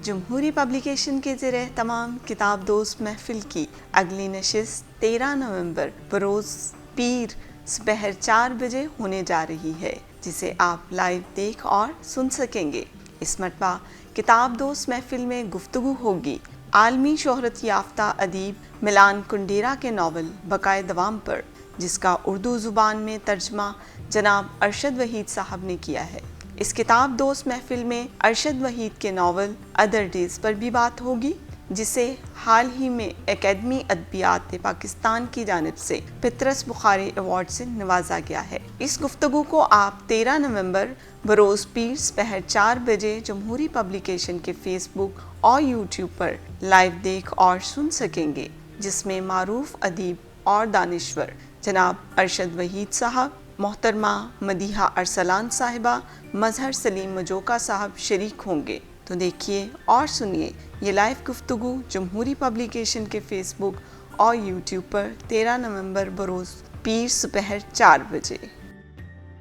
जमहूरी पब्लिकेशन के ज़रिए तमाम किताब दोस्त महफिल की अगली नशिस्त 13 नवंबर बरोज़ पीर सुबह 4 बजे होने जा रही है, जिसे आप लाइव देख और सुन सकेंगे। इस मरतबा किताब दोस्त महफिल में गुफ्तगू होगी आलमी शोहरत याफ्ता अदीब मिलान कुंडेरा के नावल बकाए दवाम पर, जिसका उर्दू ज़ुबान में तर्जमा जनाब अरशद वहीद साहब ने किया है। इस किताब दोस्त महफिल में अरशद वहीद के नावल अदर डेज़ पर भी बात होगी, जिसे हाल ही में एकेडमी अदबियात पाकिस्तान की जानिब से पितरस बुखारी अवार्ड से नवाजा गया है। इस गुफ्तगू को आप 13 नवंबर बरोज़ पीर सुबह 4 बजे जमहूरी पब्लिकेशन के फेसबुक और यूट्यूब पर लाइव देख और सुन सकेंगे, जिसमें मारूफ अदीब और दानिश्वर जनाब अरशद वहीद साहब, मोहतरमा मदीहा अरसलान साहिबा, मजहर सलीम मजोका साहब शरीक होंगे। तो देखिए और सुनिए ये लाइव गुफ्तगू जमहूरी पब्लिकेशन के फेसबुक और यूट्यूब पर 13 नवंबर बरोज़ पीर सुबह 4 बजे।